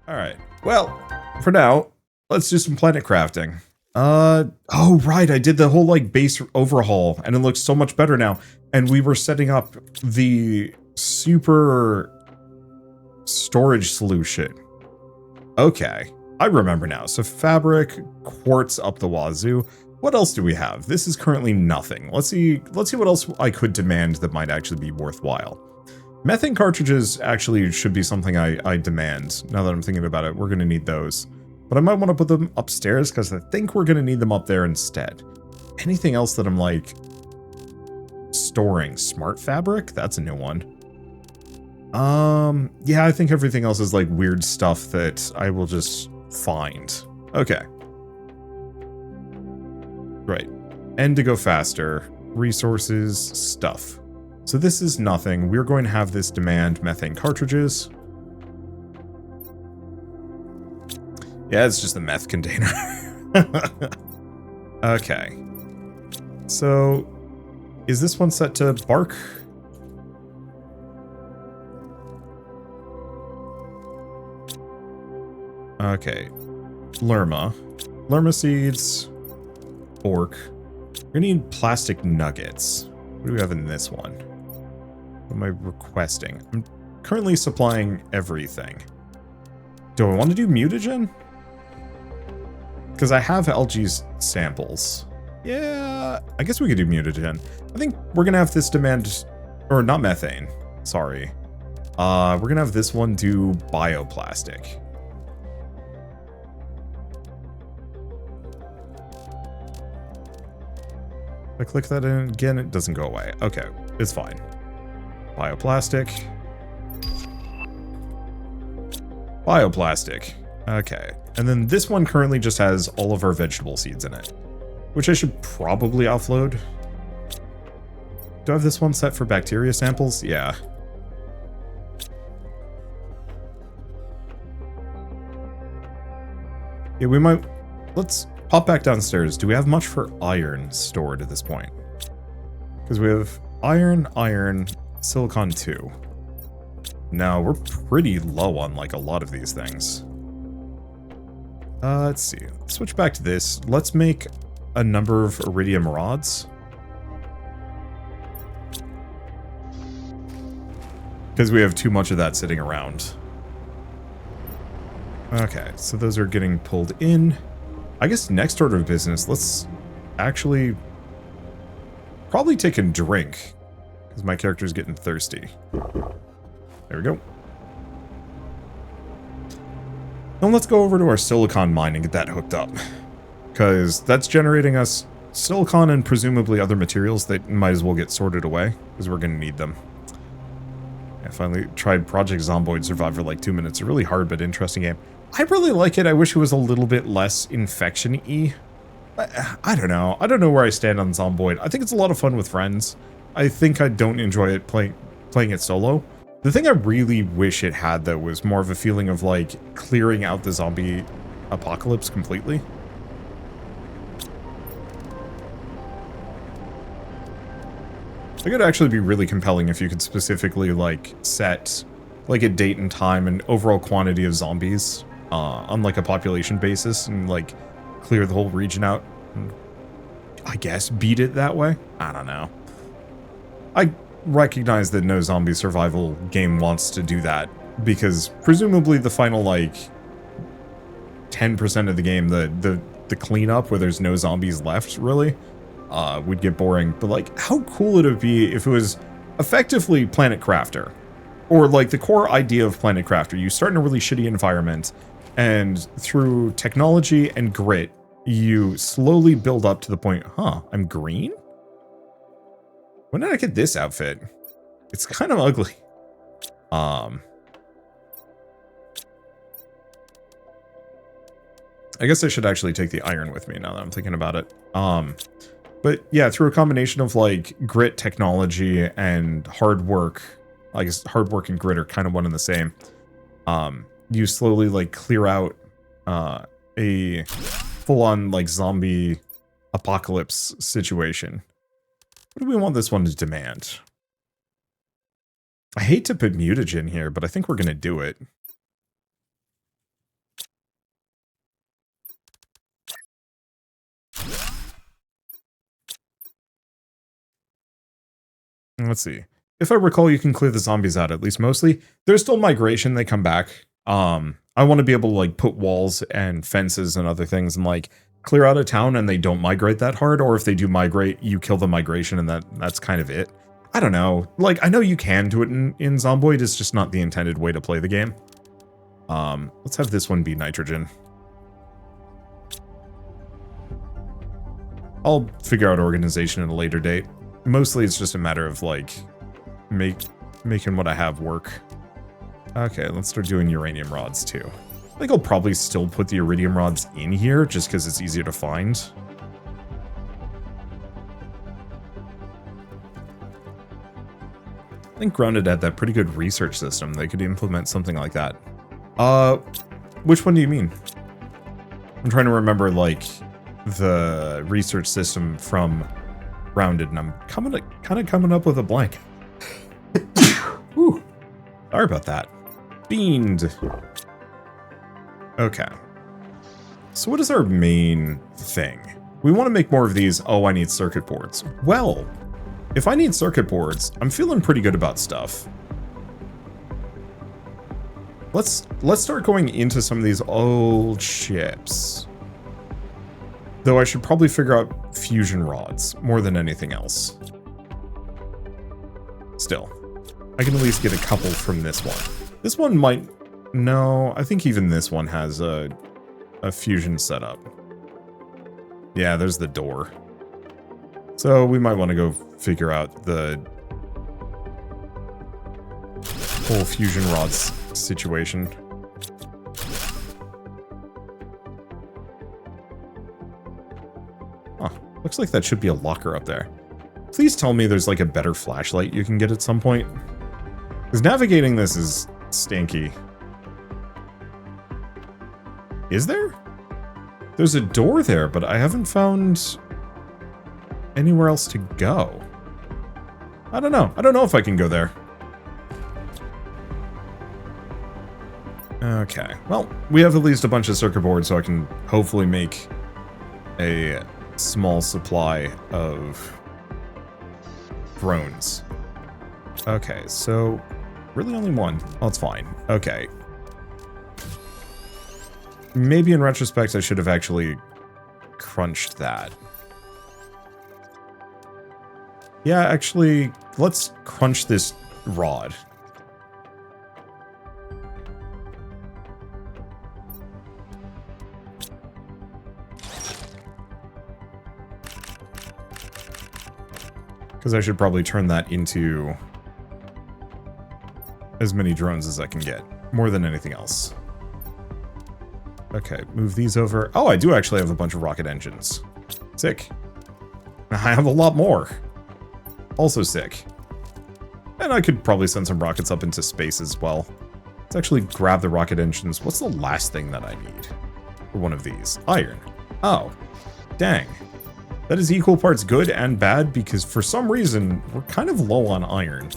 Alright. Well, for now, let's do some planet crafting. Oh right, I did the whole like base overhaul and it looks so much better now. And we were setting up the super storage solution. Okay, I remember now. So fabric, quartz up the wazoo. What else do we have? This is currently nothing. Let's see what else I could demand that might actually be worthwhile. Methane cartridges actually should be something I demand. Now that I'm thinking about it, we're gonna need those. But I might want to put them upstairs because I think we're gonna need them up there instead. Anything else that I'm like storing? Smart fabric? That's a new one. Yeah, I think everything else is like weird stuff that I will just find. Okay. Right. And to go faster, resources, stuff. So this is nothing. We're going to have this demand methane cartridges. Yeah, it's just a meth container. Okay. So, is this one set to bark? Okay. Lerma. Lerma seeds. Orc. We're gonna need plastic nuggets. What do we have in this one? What am I requesting? I'm currently supplying everything. Do I want to do mutagen? Because I have algae's samples. Yeah, I guess we could do mutagen. I think we're gonna have this demand, or not methane, sorry. We're gonna have this one do bioplastic. If I click that in again, it doesn't go away. Okay, it's fine. Bioplastic. Bioplastic. Okay. And then this one currently just has all of our vegetable seeds in it, which I should probably offload. Do I have this one set for bacteria samples? Yeah. Yeah, we might... Let's pop back downstairs. Do we have much for iron stored at this point? Because we have iron, silicon 2. No, we're pretty low on like a lot of these things. Let's see. Let's switch back to this. Let's make a number of iridium rods. Because we have too much of that sitting around. Okay, so those are getting pulled in. I guess next order of business, let's actually probably take a drink. Because my character's getting thirsty. There we go. Now let's go over to our silicon mine and get that hooked up. Because that's generating us silicon and presumably other materials that might as well get sorted away. Because we're going to need them. I finally tried Project Zomboid Survive for like 2 minutes. A really hard but interesting game. I really like it. I wish it was a little bit less infection-y. I don't know. I don't know where I stand on Zomboid. I think it's a lot of fun with friends. I think I don't enjoy it playing it solo. The thing I really wish it had, though, was more of a feeling of, like, clearing out the zombie apocalypse completely. I think it'd actually be really compelling if you could specifically, like, set, like, a date and time and overall quantity of zombies on, like, a population basis and, like, clear the whole region out and, I guess, beat it that way? I don't know. I recognize that no zombie survival game wants to do that because presumably the final, like, 10% of the game, the cleanup where there's no zombies left, really, would get boring. But, like, how cool would it be if it was effectively Planet Crafter? Or, like, the core idea of Planet Crafter. You start in a really shitty environment, and through technology and grit, you slowly build up to the point, huh, I'm green? When did I get this outfit? It's kind of ugly. I guess I should actually take the iron with me now that I'm thinking about it. But yeah, through a combination of like grit technology and hard work, I guess hard work and grit are kind of one and the same. You slowly like clear out a full-on like zombie apocalypse situation. What do we want this one to demand? I hate to put mutagen here, but I think we're going to do it. Let's see. If I recall, you can clear the zombies out, at least mostly. There's still migration, they come back. I want to be able to like put walls and fences and other things and like clear out a town and they don't migrate that hard, or if they do migrate, you kill the migration and that's kind of it. I don't know. Like, I know you can do it in Zomboid, it's just not the intended way to play the game. Let's have this one be nitrogen. I'll figure out organization at a later date. Mostly it's just a matter of like making what I have work. Okay, let's start doing uranium rods too. I think I'll probably still put the iridium rods in here just because it's easier to find. I think Grounded had that pretty good research system. They could implement something like that. Which one do you mean? I'm trying to remember like the research system from Grounded, and I'm kind of coming up with a blank. Whew. Sorry about that. Beamed. Okay. So what is our main thing? We want to make more of these. Oh, I need circuit boards. Well, if I need circuit boards, I'm feeling pretty good about stuff. Let's start going into some of these old ships. Though I should probably figure out fusion rods more than anything else. Still, I can at least get a couple from this one. This one might... No, I think even this one has a fusion setup. Yeah, there's the door. So we might want to go figure out the whole fusion rods situation. Huh, looks like that should be a locker up there. Please tell me there's like a better flashlight you can get at some point. Because navigating this is stinky. Is there? There's a door there, but I haven't found anywhere else to go. I don't know. I don't know if I can go there. Okay. Well, we have at least a bunch of circuit boards, so I can hopefully make a small supply of drones. Okay, so really only one. Oh, it's fine. Okay. Maybe in retrospect, I should have actually crunched that. Yeah, actually, let's crunch this rod. Because I should probably turn that into as many drones as I can get. More than anything else. Okay, move these over. Oh, I do actually have a bunch of rocket engines. Sick. I have a lot more. Also sick. And I could probably send some rockets up into space as well. Let's actually grab the rocket engines. What's the last thing that I need for one of these? Iron. Oh, dang. That is equal parts good and bad because for some reason, we're kind of low on iron.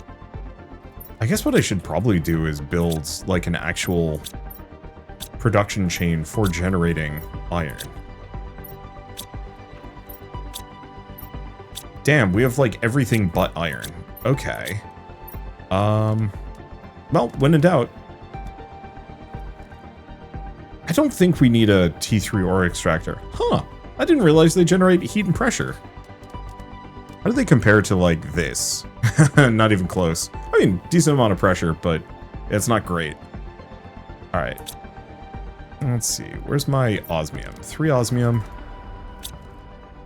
I guess what I should probably do is build like an actual production chain for generating iron. Damn, we have like everything but iron. Okay. Well, when in doubt. I don't think we need a T3 ore extractor. Huh. I didn't realize they generate heat and pressure. How do they compare to like this? Not even close. I mean, decent amount of pressure, but it's not great. All right. Let's see. Where's my osmium? 3 osmium.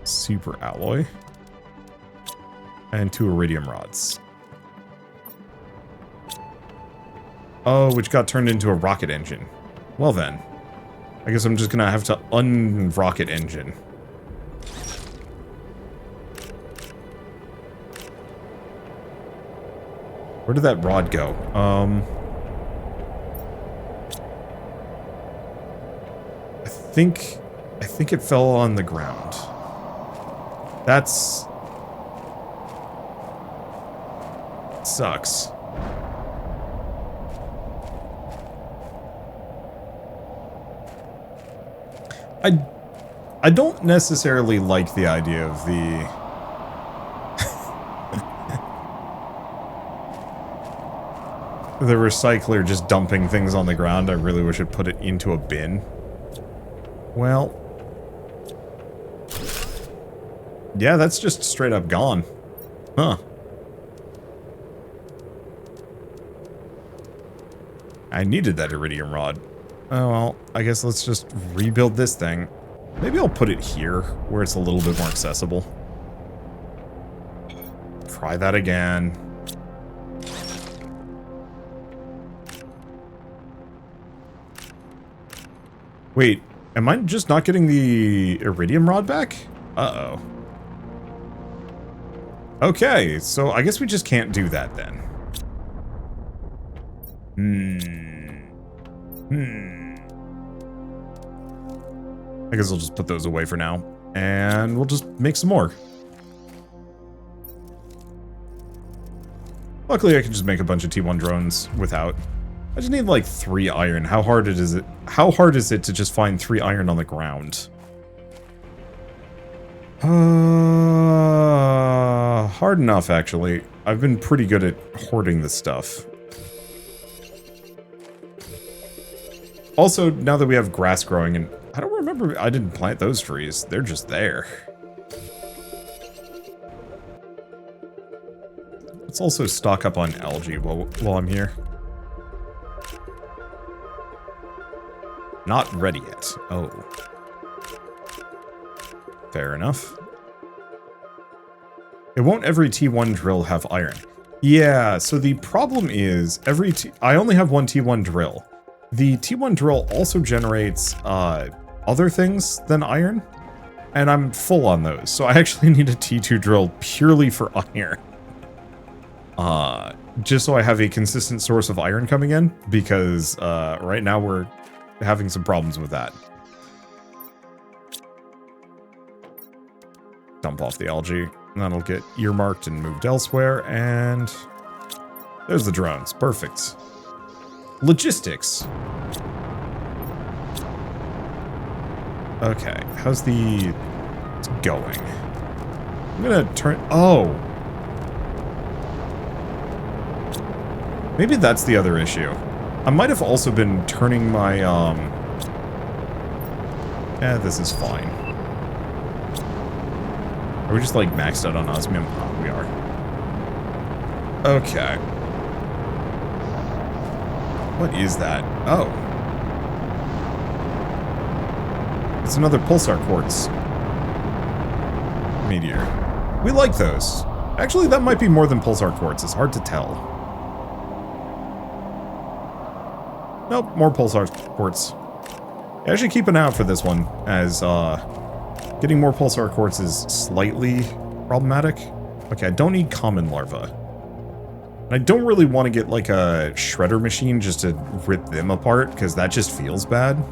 Super alloy. And 2 iridium rods. Oh, which got turned into a rocket engine. Well then. I guess I'm just gonna have to un-rocket engine. Where did that rod go? I think it fell on the ground. That's... sucks. I don't necessarily like the idea of the the recycler just dumping things on the ground. I really wish it put it into a bin. Well. Yeah, that's just straight up gone. Huh. I needed that iridium rod. Oh well, I guess let's just rebuild this thing. Maybe I'll put it here, where it's a little bit more accessible. Try that again. Wait, am I just not getting the iridium rod back? Uh-oh. Okay, so I guess we just can't do that then. I guess I'll just put those away for now. And we'll just make some more. Luckily, I can just make a bunch of T1 drones without. I just need like 3 iron. How hard is it? How hard is it to just find 3 iron on the ground? Hard enough, actually. I've been pretty good at hoarding the stuff. Also, now that we have grass growing, and I don't remember, I didn't plant those trees. They're just there. Let's also stock up on algae while I'm here. Not ready yet. Oh. Fair enough. It won't every T1 drill have iron. Yeah, so the problem is, I only have one T1 drill. The T1 drill also generates other things than iron, and I'm full on those. So I actually need a T2 drill purely for iron. Just so I have a consistent source of iron coming in, because right now we're having some problems with that. Dump off the algae, and that'll get earmarked and moved elsewhere, and there's the drones. Perfect. Logistics. Okay, how's the... It's going. I'm gonna turn... Oh! Maybe that's the other issue. I might have also been turning my, this is fine. Are we just, like, maxed out on osmium? Oh, we are. Okay. What is that? Oh. It's another pulsar quartz meteor. We like those. Actually, that might be more than pulsar quartz. It's hard to tell. Nope, more pulsar quartz. I should keep an eye out for this one, as getting more pulsar quartz is slightly problematic. Okay, I don't need common larvae. And I don't really want to get like a shredder machine just to rip them apart, because that just feels bad.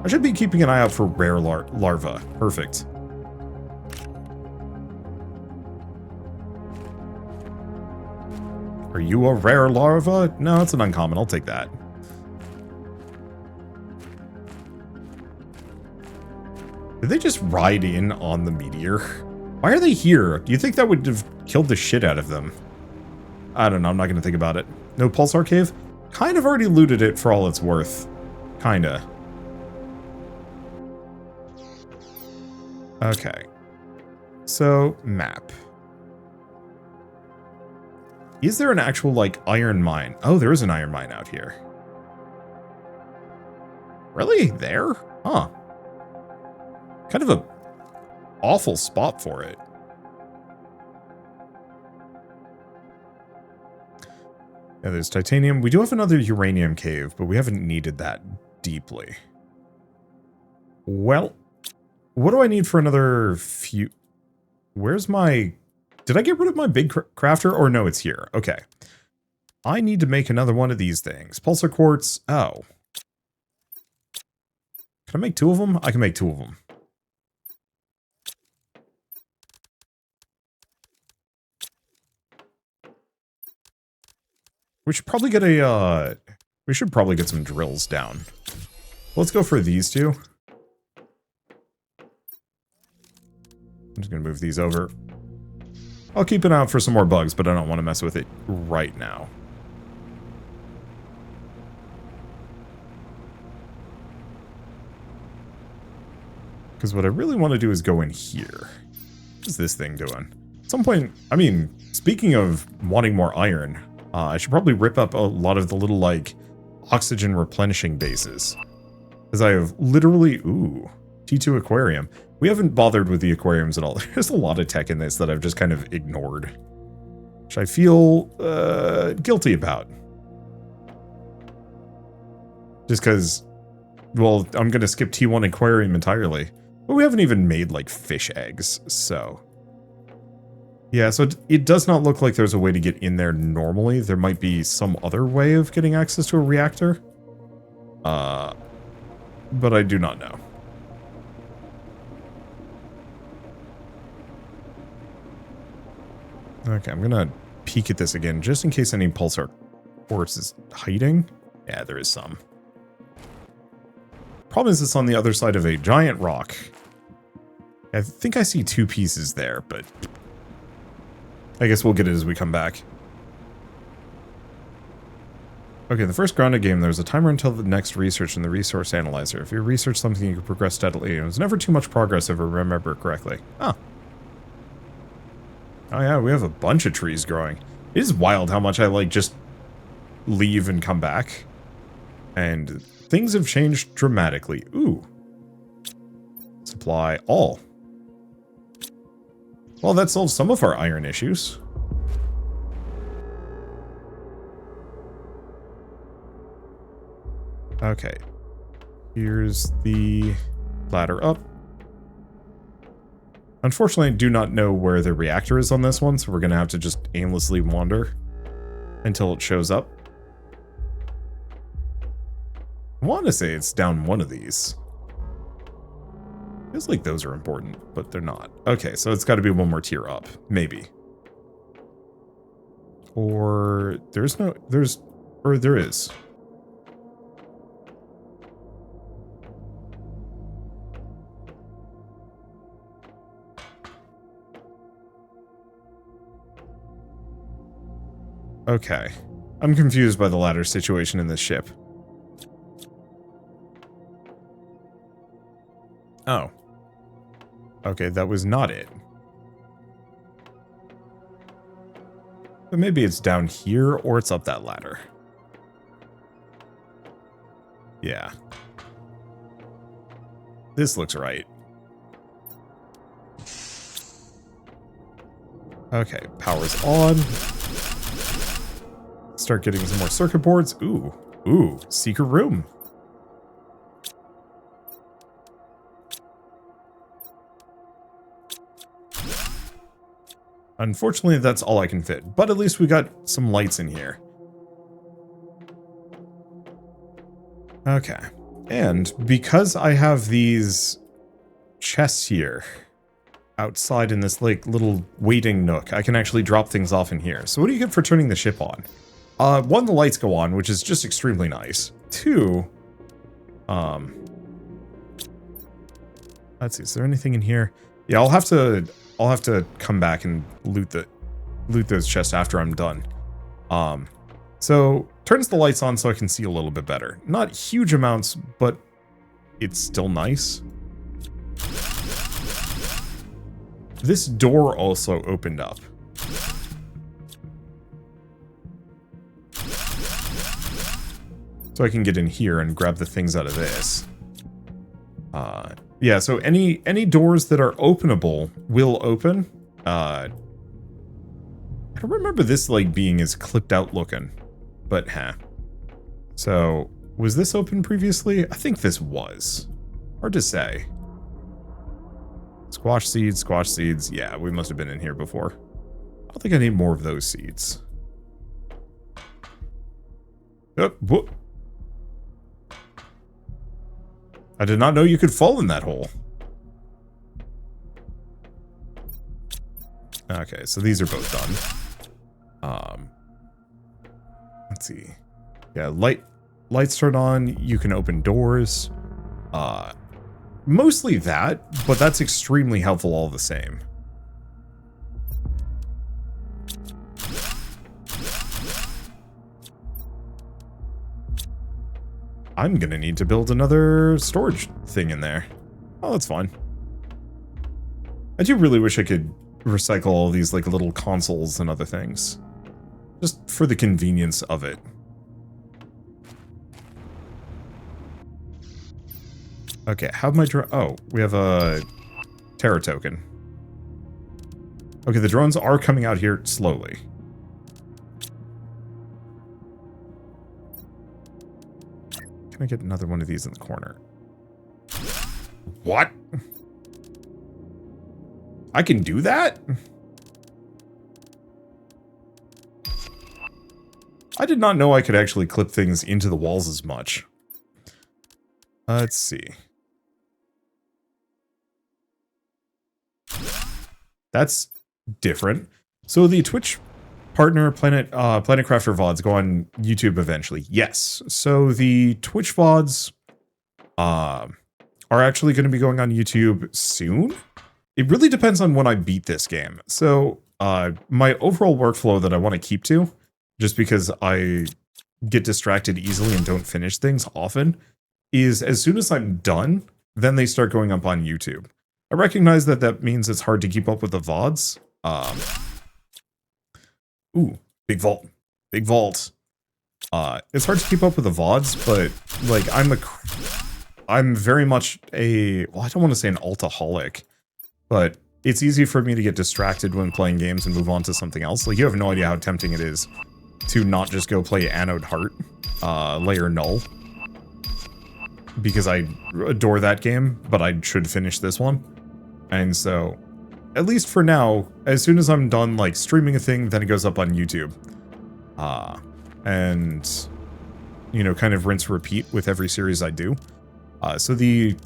I should be keeping an eye out for rare larvae. Perfect. Are you a rare larva? No, it's an uncommon. I'll take that. Did they just ride in on the meteor? Why are they here? Do you think that would have killed the shit out of them? I don't know. I'm not going to think about it. No pulsar cave? Kind of already looted it for all it's worth. Kinda. Okay. So, map. Is there an actual, like, iron mine? Oh, there is an iron mine out here. Really? There? Huh. Kind of a awful spot for it. Yeah, there's titanium. We do have another uranium cave, but we haven't needed that deeply. Well, what do I need for another few... Where's my... Did I get rid of my big crafter? Or no, it's here. Okay. I need to make another one of these things. Pulsar quartz. Oh. Can I make 2 of them? I can make 2 of them. We should probably get a, we should probably get some drills down. Let's go for these 2. I'm just gonna move these over. I'll keep an eye out for some more bugs, but I don't want to mess with it right now. Because what I really want to do is go in here. What is this thing doing? At some point, I mean, speaking of wanting more iron, I should probably rip up a lot of the little, like, oxygen replenishing bases. Because I have literally... Ooh, T2 aquarium. We haven't bothered with the aquariums at all. There's a lot of tech in this that I've just kind of ignored. Which I feel guilty about. Just because, well, I'm going to skip T1 aquarium entirely. But we haven't even made, like, fish eggs, so... Yeah, so it does not look like there's a way to get in there normally. There might be some other way of getting access to a reactor. But I do not know. Okay, I'm going to peek at this again, just in case any pulsar force is hiding. Yeah, there is some. Problem is it's on the other side of a giant rock. I think I see 2 pieces there, but... I guess we'll get it as we come back. Okay, the first grounded game, there's a timer until the next research in the resource analyzer. If you research something, you can progress steadily. It was never too much progress if I remember correctly. Oh. Oh yeah, we have a bunch of trees growing. It is wild how much I, like, just leave and come back. And things have changed dramatically. Ooh. Supply all. Well, that solves some of our iron issues. Okay. Here's the ladder up. Unfortunately, I do not know where the reactor is on this one, so we're going to have to just aimlessly wander until it shows up. I want to say it's down one of these. Feels like those are important, but they're not. Okay, so it's got to be one more tier up. Maybe. Or there's no... Or there is. Okay. I'm confused by the ladder situation in this ship. Oh. Okay, that was not it. But maybe it's down here, or it's up that ladder. Yeah. This looks right. Okay, power's on. Start getting some more circuit boards. Ooh. Ooh, secret room. Unfortunately, that's all I can fit, but at least we got some lights in here. Okay. And because I have these chests here outside in this like little waiting nook, I can actually drop things off in here. So what do you get for turning the ship on? One, the lights go on, which is just extremely nice. Two, let's see, is there anything in here? Yeah, I'll have to come back and loot those chests after I'm done. So turns the lights on so I can see a little bit better. Not huge amounts, but it's still nice. This door also opened up. So I can get in here and grab the things out of this. Yeah, so any doors that are openable will open. I don't remember this like being as clipped out looking, but So was this open previously? I think this was. Hard to say. Squash seeds. Yeah, we must have been in here before. I don't think I need more of those seeds. Oh, whoop. I did not know you could fall in that hole. Okay, so these are both done. Let's see. Yeah, lights turn on, you can open doors. Mostly that, but that's extremely helpful all the same. I'm gonna need to build another storage thing in there. Oh, that's fine. I do really wish I could recycle all these like little consoles and other things. Just for the convenience of it. Okay, how'd my drone... Oh, we have a terror token. Okay, the drones are coming out here slowly. Can I get another one of these in the corner? What? I can do that? I did not know I could actually clip things into the walls as much. Let's see. That's different. So the Twitch partner, Planetcrafter VODs, go on YouTube eventually. Yes. So the Twitch VODs are actually going to be going on YouTube soon. It really depends on when I beat this game. So my overall workflow that I want to keep to, just because I get distracted easily and don't finish things often, is as soon as I'm done, then they start going up on YouTube. I recognize that that means it's hard to keep up with the VODs. Ooh, big vault. Big vault. It's hard to keep up with the VODs, but like I'm very much a, well, I don't want to say an altaholic, but it's easy for me to get distracted when playing games and move on to something else. Like, you have no idea how tempting it is to not just go play Anode Heart, Layer Null, because I adore that game, but I should finish this one. And so, at least for now, as soon as I'm done, like, streaming a thing, then it goes up on YouTube. And, you know, kind of rinse repeat with every series I do. So the...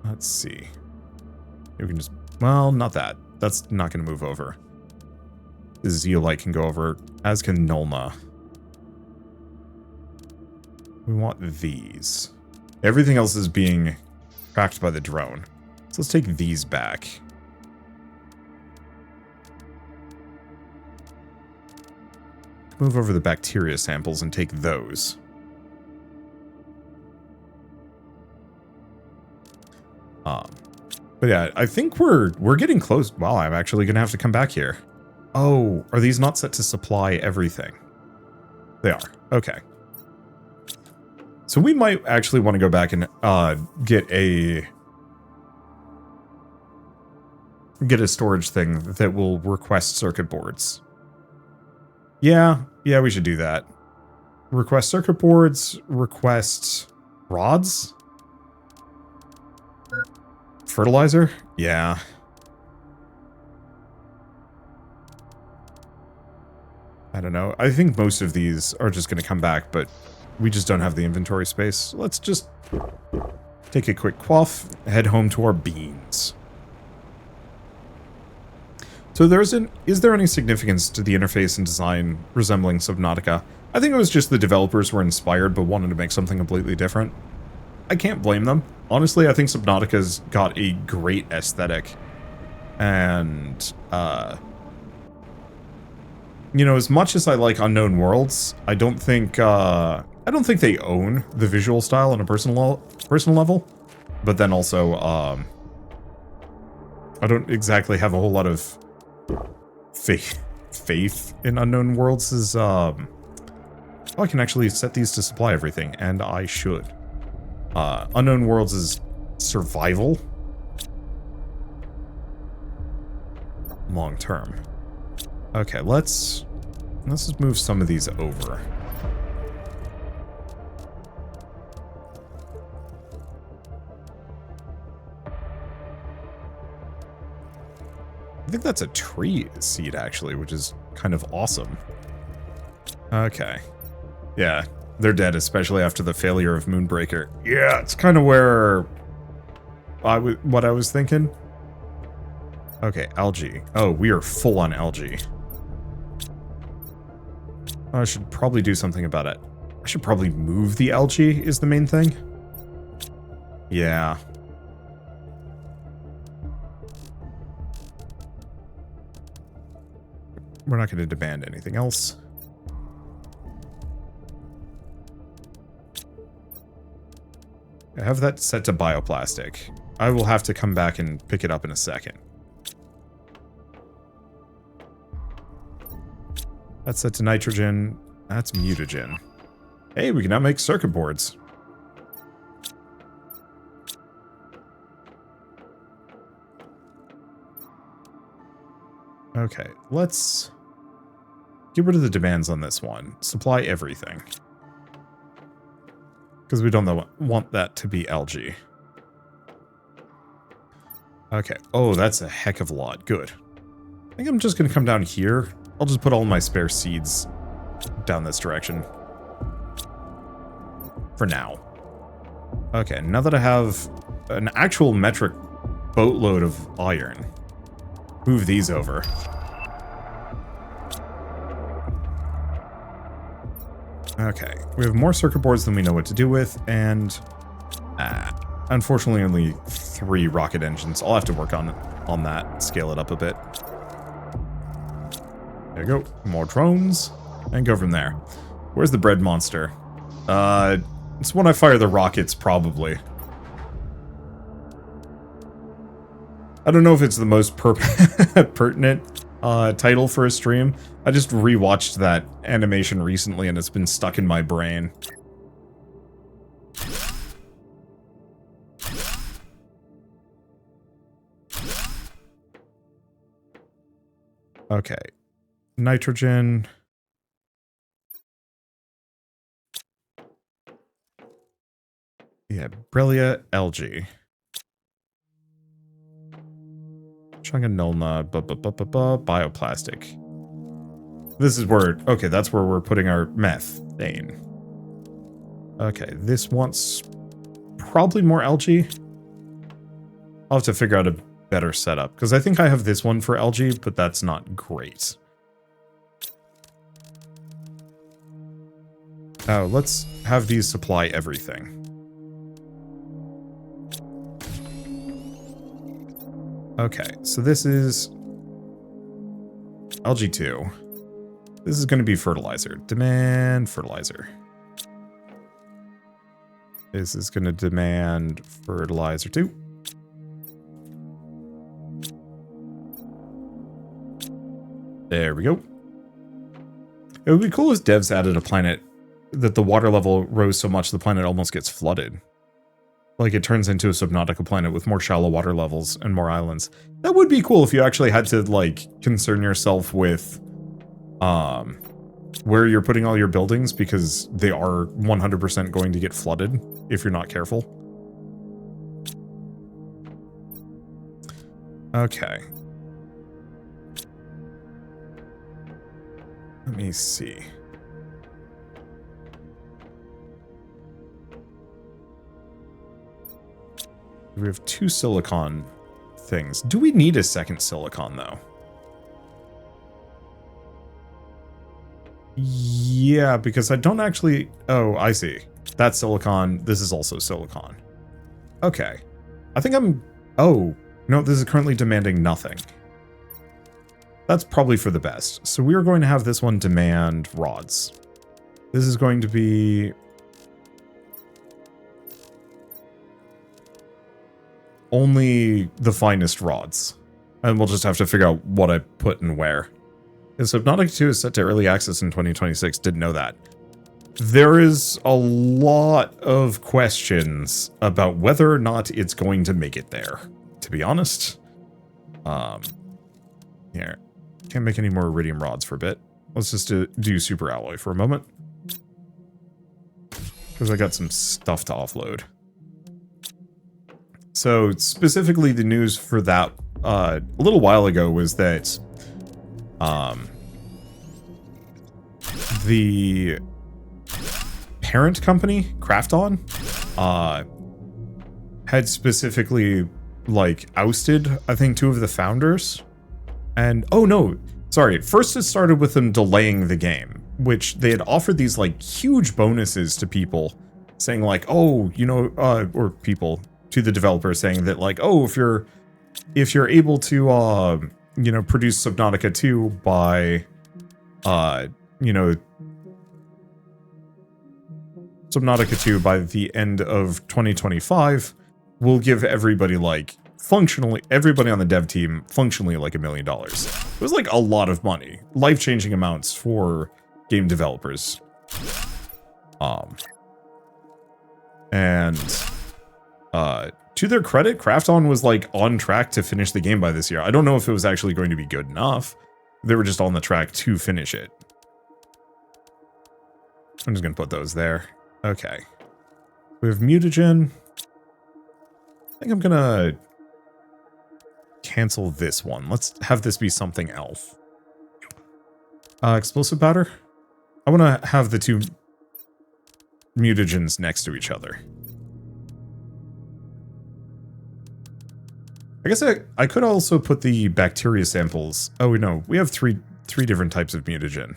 Let's see. You can just... Well, not that. That's not going to move over. The Zeolite can go over, as can Nulna. We want these. Everything else is being tracked by the drone. So let's take these back. Move over the bacteria samples and take those. But yeah, I think we're getting close. Wow, I'm actually gonna have to come back here. Oh, are these not set to supply everything? They are. Okay. So we might actually want to go back and get a storage thing that will request circuit boards. Yeah, we should do that. Request circuit boards, request rods? Fertilizer? Yeah. I don't know. I think most of these are just going to come back, but we just don't have the inventory space. Let's just take a quick quaff, head home to our beans. So is there any significance to the interface and design resembling Subnautica? I think it was just the developers were inspired but wanted to make something completely different. I can't blame them. Honestly, I think Subnautica's got a great aesthetic. And, you know, as much as I like Unknown Worlds, I don't think they own the visual style on a personal level. But then also, I don't exactly have a whole lot of faith in Unknown Worlds. Oh, I can actually set these to supply everything, and I should. Unknown Worlds is survival. Long term. Okay, let's just move some of these over. I think that's a tree seed, actually, which is kind of awesome. Okay. Yeah, they're dead, especially after the failure of Moonbreaker. Yeah, it's kind of where what I was thinking. Okay, algae. Oh, we are full on algae. I should probably do something about it. I should probably move the algae is the main thing. Yeah. We're not going to demand anything else. I have that set to bioplastic. I will have to come back and pick it up in a second. That's set to nitrogen. That's mutagen. Hey, we can now make circuit boards. Okay, let's get rid of the demands on this one. Supply everything. Because we don't want that to be algae. Okay. Oh, that's a heck of a lot. Good. I think I'm just going to come down here. I'll just put all my spare seeds down this direction. For now. Okay, now that I have an actual metric boatload of iron, move these over. Okay, we have more circuit boards than we know what to do with, and unfortunately only 3 rocket engines. I'll have to work on that, scale it up a bit. There you go, more drones, and go from there. Where's the bread monster? It's when I fire the rockets, probably. I don't know if it's the most pertinent title for a stream. I just rewatched that animation recently and it's been stuck in my brain. Okay. Nitrogen. Yeah, Brillia algae. Chunganulna, bioplastic. This is where, okay, that's where we're putting our methane. Okay, this wants probably more algae. I'll have to figure out a better setup, because I think I have this one for algae, but that's not great. Oh, let's have these supply everything. Okay, so this is algae 2. This is going to be fertilizer. Demand fertilizer. This is going to demand fertilizer 2. There we go. It would be cool if devs added a planet that the water level rose so much the planet almost gets flooded. Like it turns into a Subnautica planet with more shallow water levels and more islands. That would be cool if you actually had to, like, concern yourself with where you're putting all your buildings, because they are 100% going to get flooded if you're not careful. Okay. Let me see. We have 2 silicon things. Do we need a second silicon, though? Yeah, because I don't actually... Oh, I see. That's silicon. This is also silicon. Okay. I think I'm... Oh, no, this is currently demanding nothing. That's probably for the best. So we are going to have this one demand rods. This is going to be... only the finest rods. And we'll just have to figure out what I put and where. And Subnautica 2 is set to early access in 2026. Didn't know that. There is a lot of questions about whether or not it's going to make it there, to be honest. Here. Can't make any more iridium rods for a bit. Let's just do super alloy for a moment. Because I got some stuff to offload. So, specifically the news for that a little while ago was that the parent company, Krafton, had specifically, like, ousted, I think, 2 of the founders. And, oh no, sorry, first it started with them delaying the game, which they had offered these, like, huge bonuses to people, saying, like, oh, you know, or people... to the developer, saying that, like, oh, if you're able to you know, produce Subnautica 2 by you know, Subnautica 2 by the end of 2025, will give everybody like functionally, everybody on the dev team functionally like $1 million. It was like a lot of money, life-changing amounts for game developers. And to their credit, Krafton was like on track to finish the game by this year. I don't know if it was actually going to be good enough. They were just on the track to finish it. I'm just gonna put those there. Okay. We have mutagen. I think I'm gonna cancel this one. Let's have this be something else. Explosive powder. I want to have the two mutagens next to each other. I guess I could also put the bacteria samples. Oh no, we have three different types of mutagen.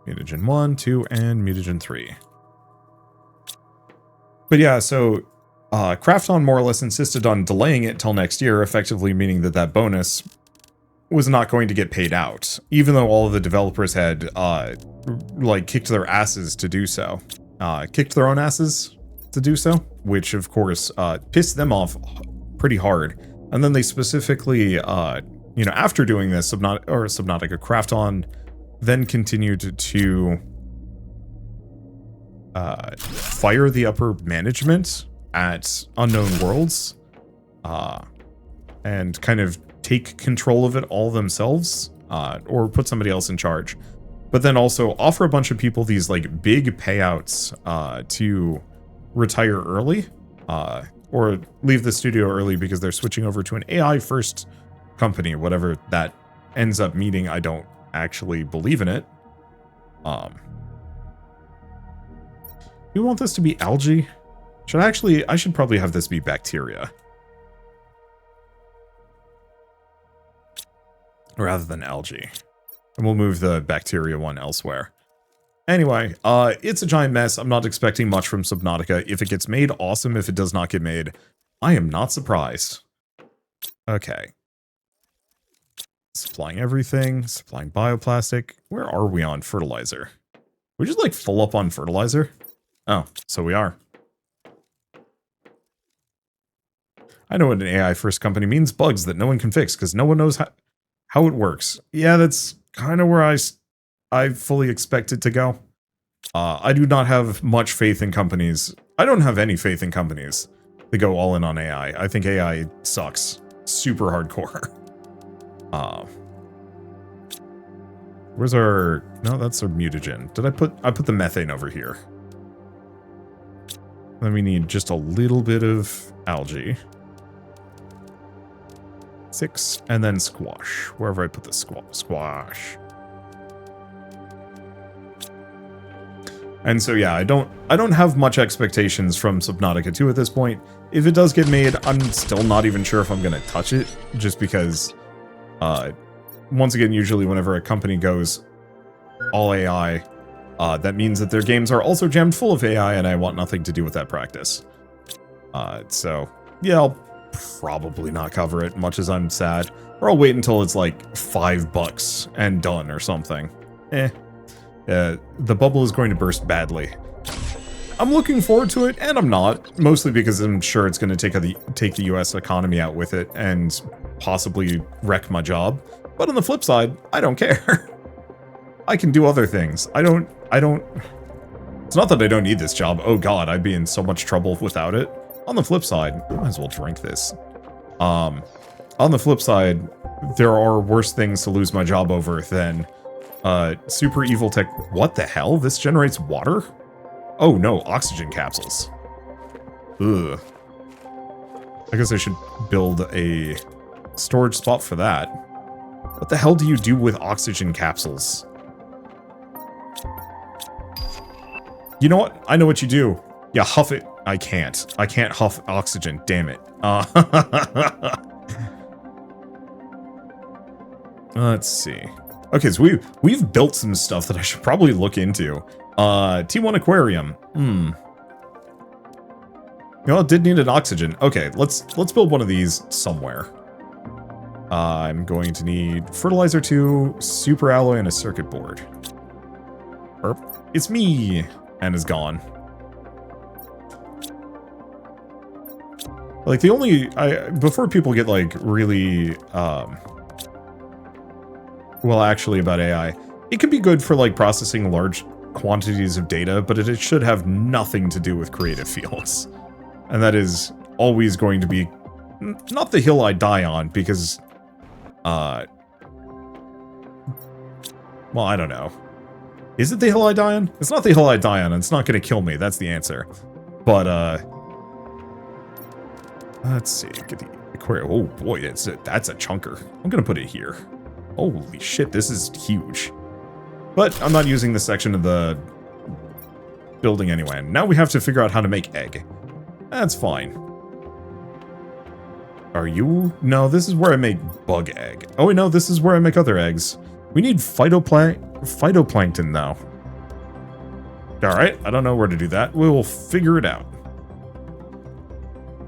Mutagen 1, 2, and mutagen 3. But yeah, so Krafton more or less insisted on delaying it till next year, effectively meaning that that bonus was not going to get paid out, even though all of the developers had like kicked their asses to do so. Kicked their own asses to do so, which of course pissed them off pretty hard. And then they specifically, you know, after doing this, Subnautica Krafton then continued to fire the upper management at Unknown Worlds, and kind of take control of it all themselves, or put somebody else in charge. But then also offer a bunch of people these like big payouts to retire early, or leave the studio early because they're switching over to an AI first company, whatever that ends up meaning. I don't actually believe in it. You want this to be algae? I should probably have this be bacteria rather than algae. And we'll move the bacteria one elsewhere. Anyway, it's a giant mess. I'm not expecting much from Subnautica. If it gets made, awesome. If it does not get made, I am not surprised. Okay. Supplying everything. Supplying bioplastic. Where are we on fertilizer? We just like full up on fertilizer? Oh, so we are. I know what an AI first company means. Bugs that no one can fix because no one knows how it works. Yeah, that's kind of where I fully expect it to go. I do not have much faith in companies. I don't have any faith in companies that go all in on AI. I think AI sucks. Super hardcore. Where's our... No, that's our mutagen. I put the methane over here. Then we need just a little bit of algae. 6, and then squash. Wherever I put the squash. And so yeah, I don't have much expectations from Subnautica 2 at this point. If it does get made, I'm still not even sure if I'm gonna touch it, just because once again, usually whenever a company goes all AI, that means that their games are also jammed full of AI, and I want nothing to do with that practice. So yeah, I'll probably not cover it, much as I'm sad. Or I'll wait until it's like $5 and done or something. The bubble is going to burst badly. I'm looking forward to it, and I'm not. Mostly because I'm sure it's going to take the US economy out with it and possibly wreck my job. But on the flip side, I don't care. I can do other things. I don't... It's not that I don't need this job. Oh god, I'd be in so much trouble without it. On the flip side, I might as well drink this. On the flip side, there are worse things to lose my job over than super evil tech. What the hell? This generates water? Oh no, oxygen capsules. Ugh. I guess I should build a storage spot for that. What the hell do you do with oxygen capsules? You know what? I know what you do. Yeah, huff it. I can't. I can't huff oxygen. Damn it. Let's see. Okay, so we've built some stuff that I should probably look into. T1 aquarium. Well, it did need an oxygen. Okay, let's build one of these somewhere. I'm going to need fertilizer 2, super alloy, and a circuit board. Burp. It's me! And is gone. Like, the only... before people get, like, really... well, actually, about AI, it can be good for, like, processing large quantities of data, but it should have nothing to do with creative fields. And that is always going to be not the hill I die on, because, well, I don't know. Is it the hill I die on? It's not the hill I die on, and it's not going to kill me, that's the answer. But, let's see, get the aquarium. Oh boy, that's a chunker. I'm going to put it here. Holy shit, this is huge. But I'm not using this section of the building anyway. Now we have to figure out how to make egg. That's fine. Are you? No, this is where I make bug egg. Oh, wait, no, this is where I make other eggs. We need phytoplankton, though. Alright, I don't know where to do that. We will figure it out.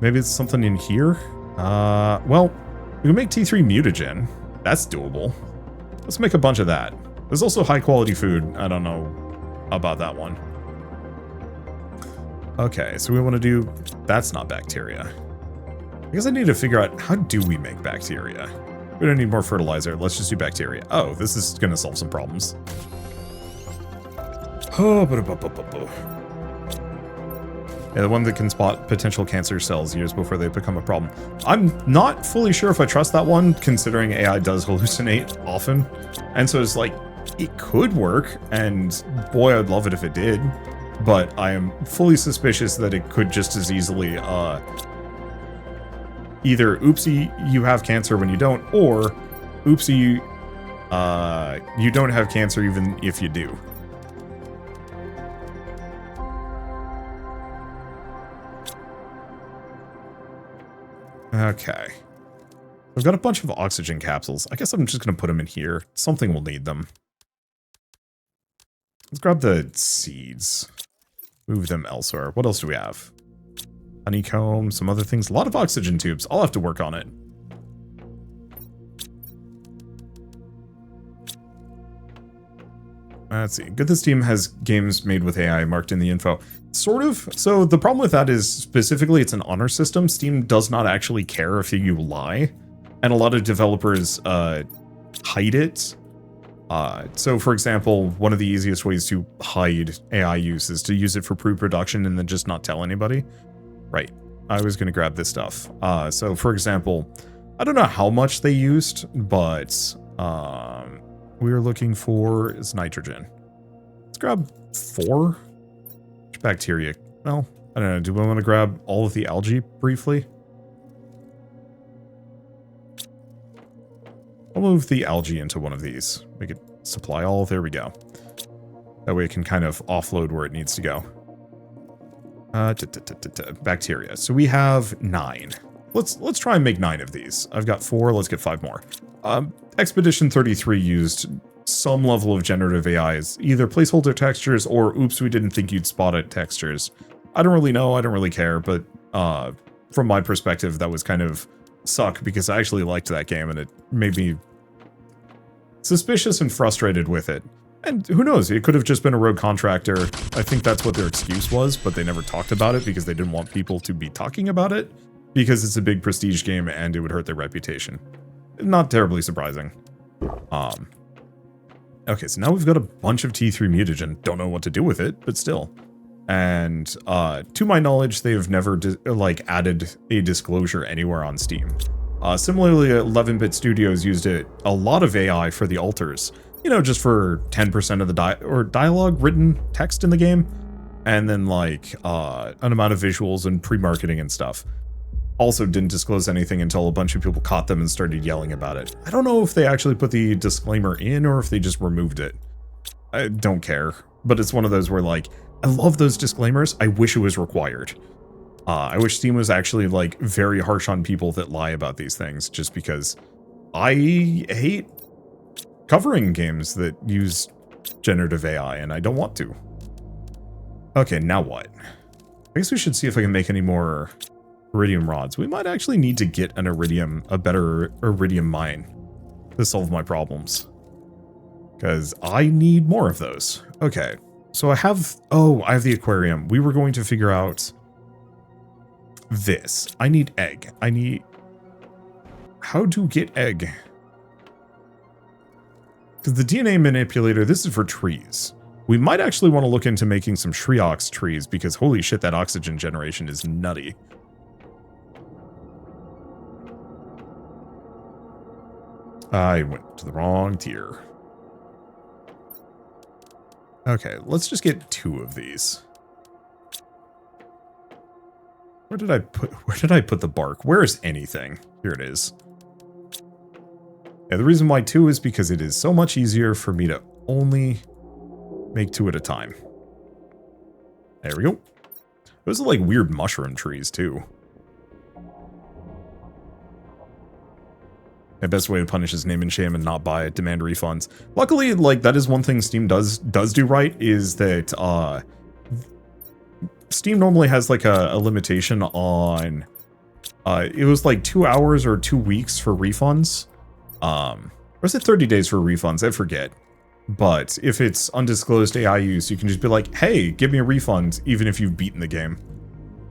Maybe it's something in here? Well, we can make T3 mutagen. That's doable. Let's make a bunch of that. There's also high-quality food. I don't know about that one. Okay, so we want to do... That's not bacteria. I guess I need to figure out, how do we make bacteria? We don't need more fertilizer. Let's just do bacteria. Oh, this is going to solve some problems. Oh, yeah, the one that can spot potential cancer cells years before they become a problem. I'm not fully sure if I trust that one, considering AI does hallucinate often. And so it's like, it could work, and boy, I'd love it if it did. But I am fully suspicious that it could just as easily, either, oopsie, you have cancer when you don't, or, oopsie, you don't have cancer even if you do. Okay. I've got a bunch of oxygen capsules. I guess I'm just going to put them in here. Something will need them. Let's grab the seeds. Move them elsewhere. What else do we have? Honeycomb, some other things. A lot of oxygen tubes. I'll have to work on it. Let's see. Good this team has games made with AI marked in the info. Sort of. So the problem with that is specifically it's an honor system. Steam does not actually care if you lie. And a lot of developers hide it. So for example, one of the easiest ways to hide AI use is to use it for pre-production and then just not tell anybody. Right. I was going to grab this stuff. So for example, I don't know how much they used, but we were looking for is nitrogen. Let's grab 4. Bacteria. Well, I don't know. Do we want to grab all of the algae briefly? I'll move the algae into one of these. Make it supply all. There we go. That way it can kind of offload where it needs to go. Bacteria. So we have 9. Let's try and make 9 of these. I've got 4. Let's get 5 more. Expedition 33 used some level of generative AIs, either placeholder textures or oops, we didn't think you'd spot it textures. I don't really know, I don't really care, but from my perspective, that was kind of suck because I actually liked that game and it made me suspicious and frustrated with it. And who knows, it could have just been a rogue contractor. I think that's what their excuse was, but they never talked about it because they didn't want people to be talking about it because it's a big prestige game and it would hurt their reputation. Not terribly surprising. Okay, so now we've got a bunch of T3 mutagen. Don't know what to do with it, but still. And to my knowledge, they have never added a disclosure anywhere on Steam. Similarly, 11-bit Studios used a lot of AI for the alters. You know, just for 10% of the dialogue written text in the game, and then like an amount of visuals and pre-marketing and stuff. Also didn't disclose anything until a bunch of people caught them and started yelling about it. I don't know if they actually put the disclaimer in or if they just removed it. I don't care. But it's one of those where, like, I love those disclaimers. I wish it was required. I wish Steam was actually, like, very harsh on people that lie about these things, just because I hate covering games that use generative AI, and I don't want to. Okay, now what? I guess we should see if I can make any more iridium rods. We might actually need to get an a better iridium mine to solve my problems. Because I need more of those. Okay, so I have the aquarium. We were going to figure out this. I need egg. I need... How to get egg? Because the DNA manipulator, this is for trees. We might actually want to look into making some Shriox trees, because holy shit, that oxygen generation is nutty. I went to the wrong tier. Okay, let's just get 2 of these. Where did I put the bark? Where is anything? Here it is. Yeah, the reason why 2 is because it is so much easier for me to only make 2 at a time. There we go. Those are like weird mushroom trees too. The best way to punish is name and shame and not buy it, demand refunds. Luckily, like, that is one thing Steam does do right, is that Steam normally has like a limitation on it was like 2 hours or 2 weeks for refunds. Or is it 30 days for refunds? I forget. But if it's undisclosed AI use, you can just be like, hey, give me a refund, even if you've beaten the game.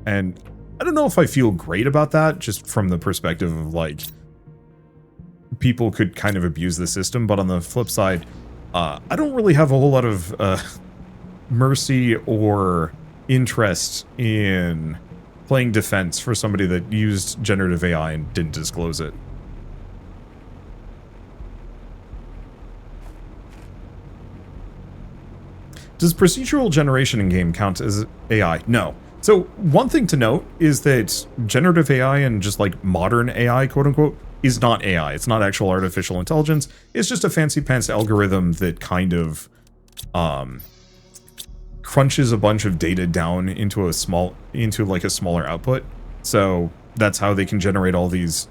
And I don't know if I feel great about that, just from the perspective of, like, people could kind of abuse the system. But on the flip side, I don't really have a whole lot of mercy or interest in playing defense for somebody that used generative AI and didn't disclose it. Does procedural generation in game count as AI? No. So one thing to note is that generative AI and just like modern AI, quote unquote, is not AI. It's not actual artificial intelligence. It's just a fancy pants algorithm that kind of crunches a bunch of data down into a smaller output. So that's how they can generate all these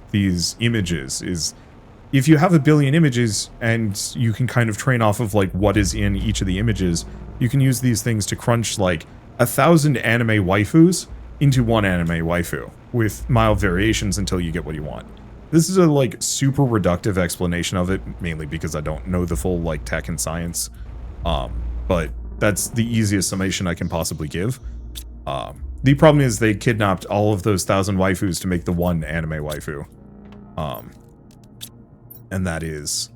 images. Is if you have a billion images and you can kind of train off of like what is in each of the images, you can use these things to crunch like 1,000 anime waifus into one anime waifu with mild variations until you get what you want. This is a like super reductive explanation of it, mainly because I don't know the full like tech and science. But that's the easiest summation I can possibly give. The problem is they kidnapped all of those 1,000 waifus to make the one anime waifu. And that is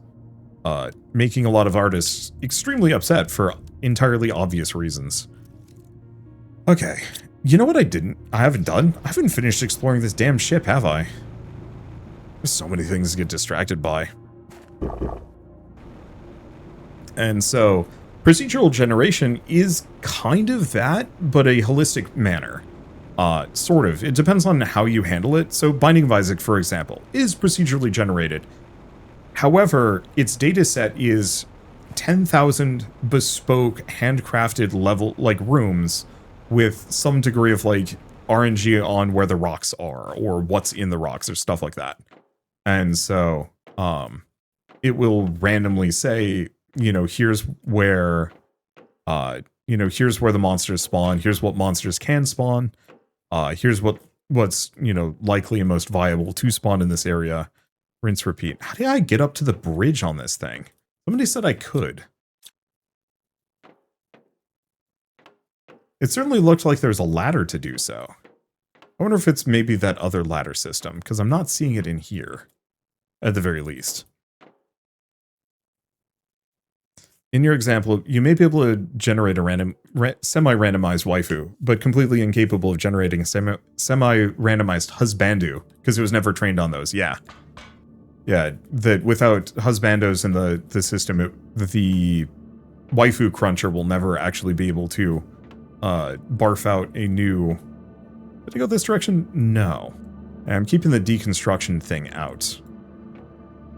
making a lot of artists extremely upset for entirely obvious reasons. Okay, you know what I haven't done? I haven't finished exploring this damn ship, have I? There's so many things to get distracted by. And so, procedural generation is kind of that, but a holistic manner. Sort of. It depends on how you handle it. So, Binding of Isaac, for example, is procedurally generated. However, its dataset is 10,000 bespoke, handcrafted level, like, rooms with some degree of, like, RNG on where the rocks are, or what's in the rocks, or stuff like that. And so, it will randomly say, you know, here's where the monsters spawn, here's what monsters can spawn, here's what's, you know, likely and most viable to spawn in this area. Rinse, repeat. How do I get up to the bridge on this thing? Somebody said I could. It certainly looked like there's a ladder to do so. I wonder if it's maybe that other ladder system, because I'm not seeing it in here, at the very least. In your example, you may be able to generate a semi-randomized waifu, but completely incapable of generating a semi-randomized husbandu, because it was never trained on those. Yeah. Yeah, that without husbandos in the system, the waifu cruncher will never actually be able to barf out a new... Did I go this direction? No. I'm keeping the deconstruction thing out.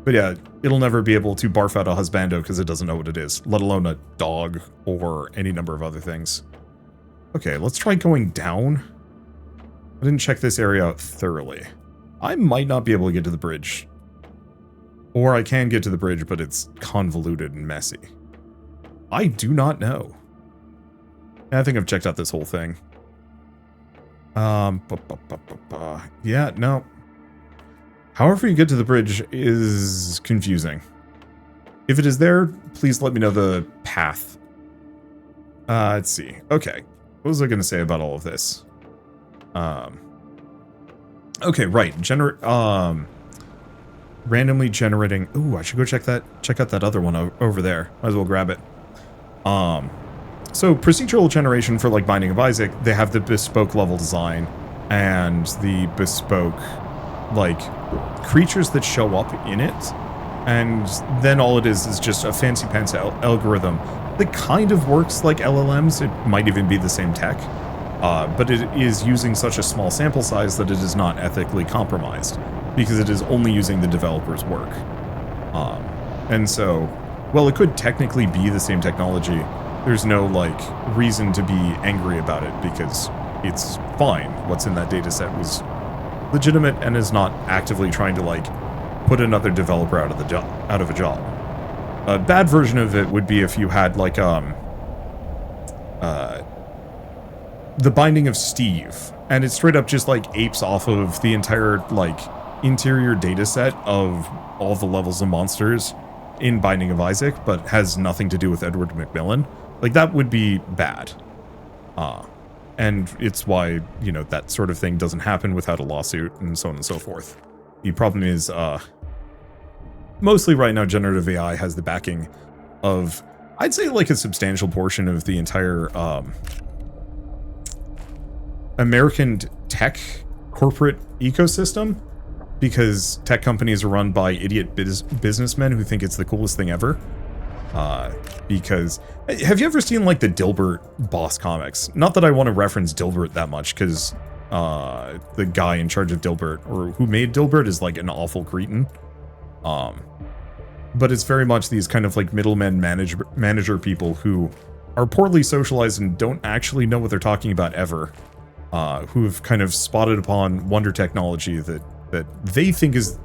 But yeah, it'll never be able to barf out a husbando because it doesn't know what it is, let alone a dog or any number of other things. Okay, let's try going down. I didn't check this area out thoroughly. I might not be able to get to the bridge. Or I can get to the bridge, but it's convoluted and messy. I do not know. I think I've checked out this whole thing. Yeah, no. However you get to the bridge is confusing. If it is there, please let me know the path. Let's see. Okay. What was I going to say about all of this? Okay, right. Randomly generating. Ooh, I should go check out that other one over there. Might as well grab it. So procedural generation for like Binding of Isaac, they have the bespoke level design and the bespoke like creatures that show up in it. And then all it is just a fancy pants algorithm that kind of works like LLMs. It might even be the same tech. But it is using such a small sample size that it is not ethically compromised, because it is only using the developer's work. And so, well, it could technically be the same technology. There's no, like, reason to be angry about it, because it's fine. What's in that data set was legitimate and is not actively trying to, like, put another developer out of a job. A bad version of it would be if you had, like, The Binding of Steve, and it straight up just like apes off of the entire like interior data set of all the levels of monsters in Binding of Isaac, but has nothing to do with Edward McMillan. Like, that would be bad. And it's why, you know, that sort of thing doesn't happen without a lawsuit and so on and so forth. The problem is, mostly right now, generative AI has the backing of, I'd say, like a substantial portion of the entire, American tech corporate ecosystem, because tech companies are run by idiot businessmen who think it's the coolest thing ever. Because have you ever seen like the Dilbert boss comics? Not that I want to reference Dilbert that much, because the guy in charge of Dilbert, or who made Dilbert, is like an awful cretin. But it's very much these kind of like middlemen manager people who are poorly socialized and don't actually know what they're talking about ever. Who've kind of spotted upon wonder technology that they think is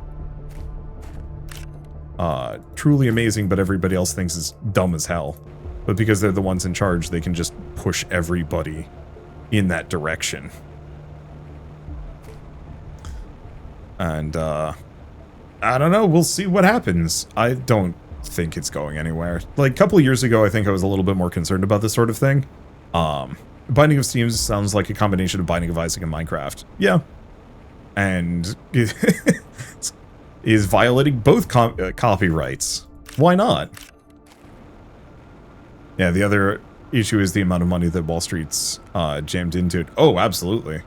truly amazing, but everybody else thinks is dumb as hell. But because they're the ones in charge, they can just push everybody in that direction. And, I don't know, we'll see what happens. I don't think it's going anywhere. Like, a couple of years ago, I think I was a little bit more concerned about this sort of thing. Binding of Steam sounds like a combination of Binding of Isaac and Minecraft. Yeah. And is violating both copyrights. Why not? Yeah, the other issue is the amount of money that Wall Street's jammed into it. Oh, absolutely.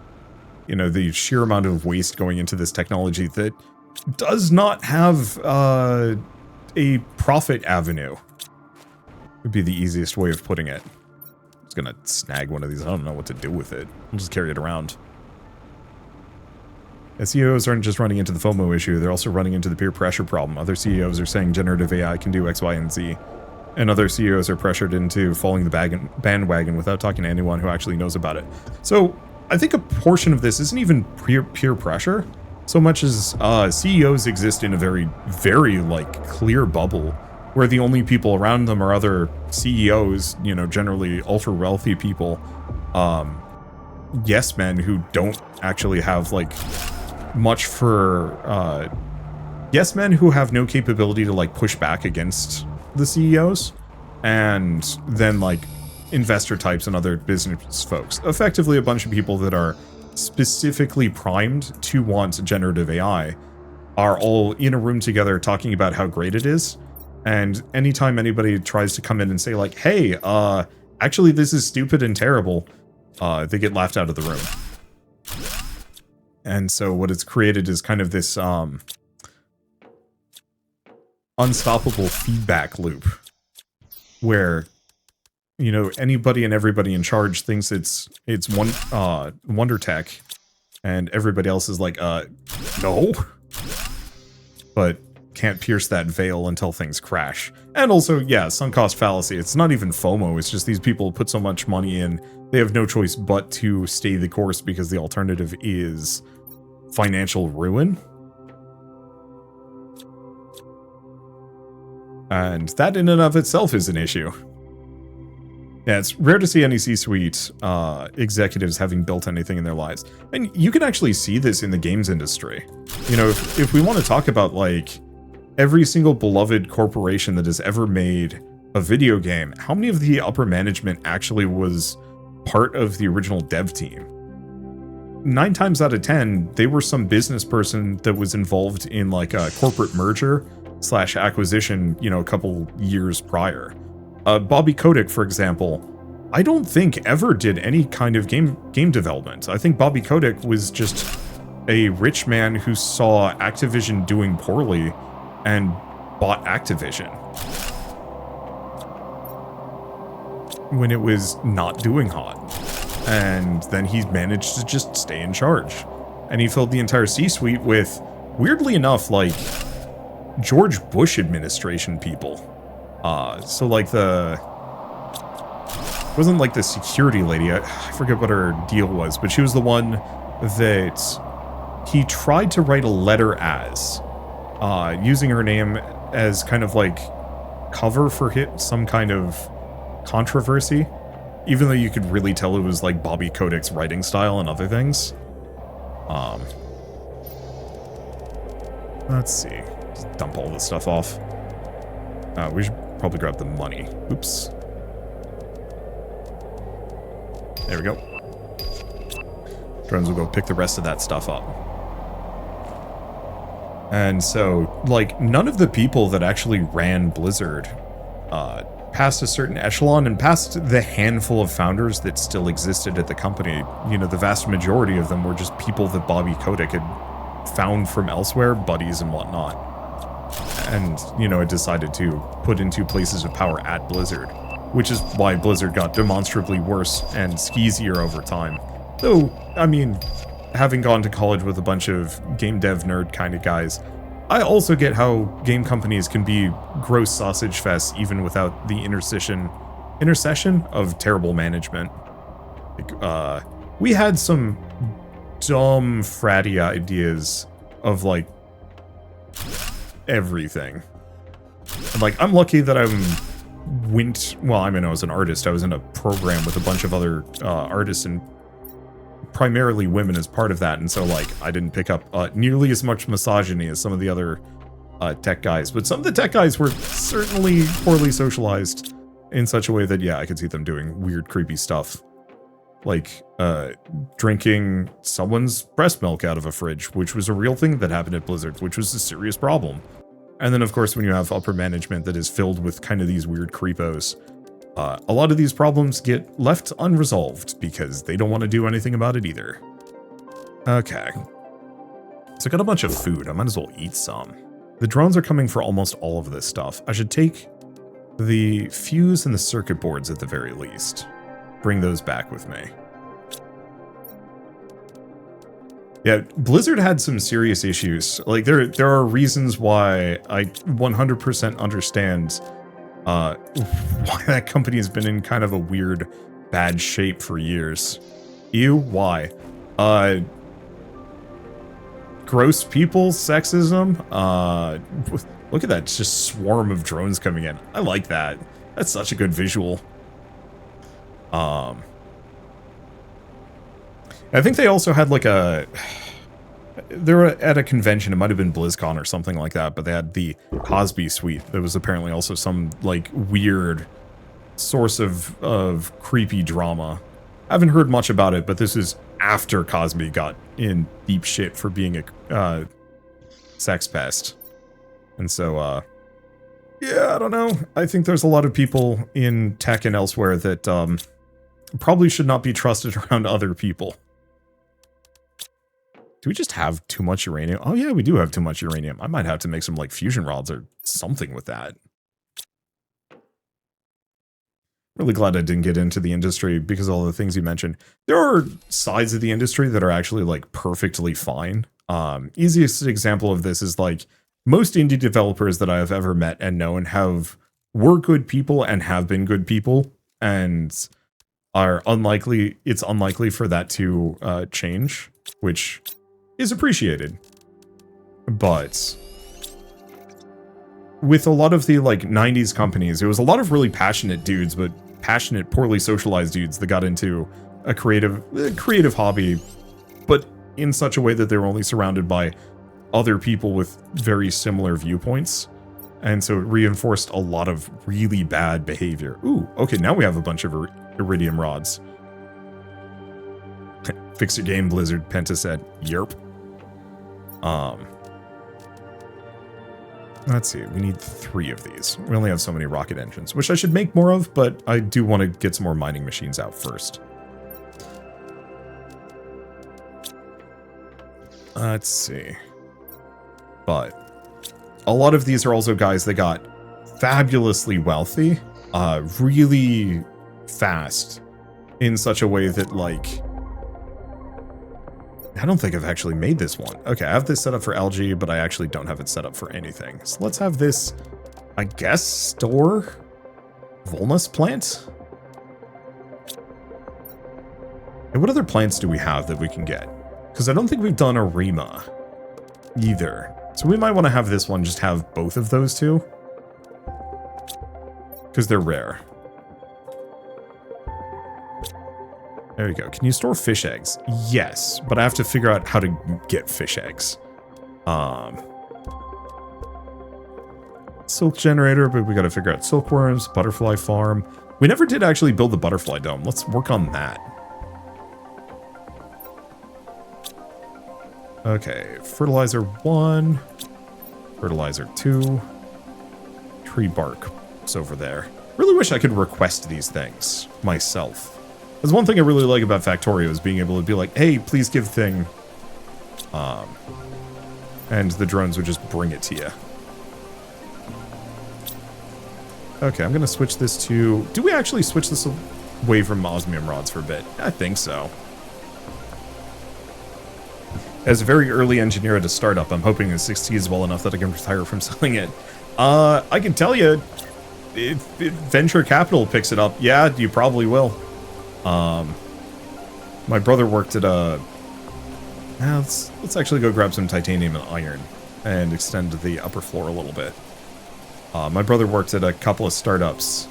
You know, the sheer amount of waste going into this technology that does not have a profit avenue would be the easiest way of putting it. Gonna snag one of these. I don't know what to do with it. I'll just carry it around. CEOs aren't just running into the FOMO issue, they're also running into the peer pressure problem. Other CEOs are saying generative AI can do X, Y, and Z, and other CEOs are pressured into following the bandwagon without talking to anyone who actually knows about it. So I think a portion of this isn't even peer pressure, so much as CEOs exist in a very, very, like, clear bubble where the only people around them are other CEOs, you know, generally ultra-wealthy people, yes men who don't actually have, like, much for, yes men who have no capability to, like, push back against the CEOs, and then, like, investor types and other business folks. Effectively a bunch of people that are specifically primed to want generative AI are all in a room together talking about how great it is. And anytime anybody tries to come in and say, like, hey, actually this is stupid and terrible, they get laughed out of the room. And so what it's created is kind of this unstoppable feedback loop where, you know, anybody and everybody in charge thinks it's wonder tech, and everybody else is like, no. But can't pierce that veil until things crash. And also, yeah, sunk cost fallacy. It's not even FOMO, it's just these people put so much money in, they have no choice but to stay the course because the alternative is financial ruin. And that in and of itself is an issue. Yeah, it's rare to see any C-suite executives having built anything in their lives. And you can actually see this in the games industry. You know, if we want to talk about, like, every single beloved corporation that has ever made a video game, how many of the upper management actually was part of the original dev team? 9 times out of 10, they were some business person that was involved in like a corporate merger / acquisition, you know, a couple years prior. Bobby Kotick, for example, I don't think ever did any kind of game development. I think Bobby Kotick was just a rich man who saw Activision doing poorly and bought Activision when it was not doing hot. And then he managed to just stay in charge. And he filled the entire C-suite with, weirdly enough, like, George Bush administration people. So, like, it wasn't like the security lady, I forget what her deal was, but she was the one that he tried to write a letter as, using her name as kind of like cover for some kind of controversy, even though you could really tell it was like Bobby Kotick's writing style and other things. Let's see. Just dump all this stuff off. We should probably grab the money. Oops. There we go. Drones will go pick the rest of that stuff up. And so, like, none of the people that actually ran Blizzard past a certain echelon and past the handful of founders that still existed at the company, you know, the vast majority of them were just people that Bobby Kotick had found from elsewhere, buddies and whatnot. And, you know, it decided to put into places of power at Blizzard, which is why Blizzard got demonstrably worse and skeezier over time. Though, I mean, having gone to college with a bunch of game dev nerd kind of guys, I also get how game companies can be gross sausage fests even without the intercession of terrible management. Like, we had some dumb fratty ideas of, like, everything. And, like, I'm lucky that I was an artist. I was in a program with a bunch of other artists and primarily women as part of that, and so, like, I didn't pick up nearly as much misogyny as some of the other tech guys, but some of the tech guys were certainly poorly socialized in such a way that, yeah, I could see them doing weird, creepy stuff. Like, drinking someone's breast milk out of a fridge, which was a real thing that happened at Blizzard, which was a serious problem. And then, of course, when you have upper management that is filled with kind of these weird creepos, a lot of these problems get left unresolved because they don't want to do anything about it either. Okay. So I got a bunch of food. I might as well eat some. The drones are coming for almost all of this stuff. I should take the fuse and the circuit boards at the very least. Bring those back with me. Yeah, Blizzard had some serious issues. Like, there are reasons why I 100% understand why that company has been in kind of a weird, bad shape for years. Ew, why? Gross people, sexism. Look at that, it's just swarm of drones coming in. I like that. That's such a good visual. I think they also had like they were at a convention, it might have been BlizzCon or something like that, but they had the Cosby suite. There was apparently also some, like, weird source of creepy drama. I haven't heard much about it, but this is after Cosby got in deep shit for being a sex pest. And so, yeah, I don't know. I think there's a lot of people in tech and elsewhere that probably should not be trusted around other people. Do we just have too much uranium? Oh yeah, we do have too much uranium. I might have to make some, like, fusion rods or something with that. Really glad I didn't get into the industry because of all the things you mentioned. There are sides of the industry that are actually, like, perfectly fine. Easiest example of this is, like, most indie developers that I have ever met and known were good people and have been good people, and it's unlikely for that to change, which is appreciated. But with a lot of the, like, 90s companies, it was a lot of really passionate dudes, but passionate, poorly socialized dudes that got into a creative hobby, but in such a way that they were only surrounded by other people with very similar viewpoints. And so it reinforced a lot of really bad behavior. Ooh, okay, now we have a bunch of iridium rods. Fix your game, Blizzard, Penta said. Yerp. Let's see, we need 3 of these. We only have so many rocket engines, which I should make more of, but I do want to get some more mining machines out first. Let's see. But a lot of these are also guys that got fabulously wealthy, really fast, in such a way that, like, I don't think I've actually made this one. Okay, I have this set up for algae, but I actually don't have it set up for anything. So let's have this, I guess, store Volnus plant? And what other plants do we have that we can get? Because I don't think we've done Arima either. So we might want to have this one just have both of those two. Because they're rare. There you go. Can you store fish eggs? Yes, but I have to figure out how to get fish eggs. Silk generator, but we got to figure out silkworms, butterfly farm. We never did actually build the butterfly dome. Let's work on that. Okay, fertilizer 1, fertilizer 2, tree bark is over there. Really wish I could request these things myself. There's one thing I really like about Factorio is being able to be like, hey, please give thing. And the drones would just bring it to you. Okay, I'm going to switch this to... Do we actually switch this away from osmium rods for a bit? I think so. As a very early engineer at a startup, I'm hoping it succeeds well enough that I can retire from selling it. I can tell you, if venture capital picks it up, yeah, you probably will. My brother worked at a... let's actually go grab some titanium and iron and extend the upper floor a little bit. My brother worked at a couple of startups,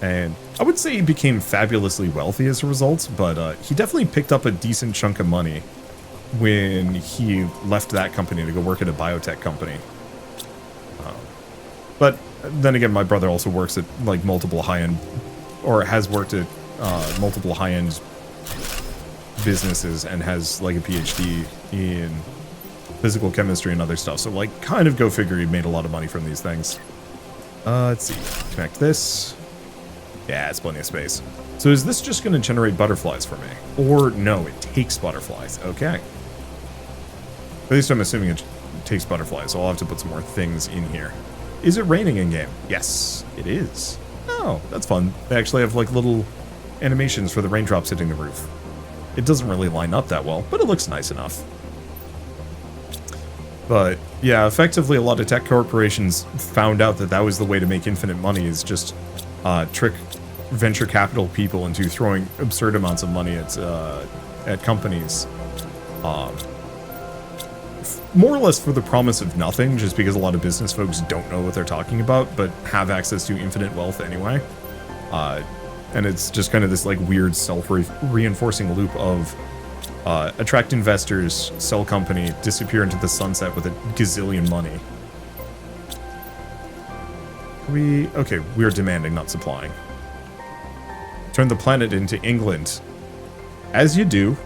and I would say he became fabulously wealthy as a result, but he definitely picked up a decent chunk of money when he left that company to go work at a biotech company. But then again, my brother also works at like multiple high-end, or has worked at multiple high-end businesses and has like a PhD in physical chemistry and other stuff. So like, kind of go figure, he made a lot of money from these things. Let's see, connect this. Yeah, it's plenty of space. So is this just going to generate butterflies for me? Or no, it takes butterflies. Okay. At least I'm assuming it takes butterflies, so I'll have to put some more things in here. Is it raining in-game? Yes, it is. Oh, that's fun. They actually have like little animations for the raindrops hitting the roof. It doesn't really line up that well, but it looks nice enough. But yeah, effectively a lot of tech corporations found out that that was the way to make infinite money, is just trick venture capital people into throwing absurd amounts of money at companies. More or less for the promise of nothing, just because a lot of business folks don't know what they're talking about, but have access to infinite wealth anyway. And it's just kind of this like weird self-reinforcing loop of attract investors, sell company, disappear into the sunset with a gazillion money. Okay, we're demanding, not supplying. Turn the planet into England. As you do.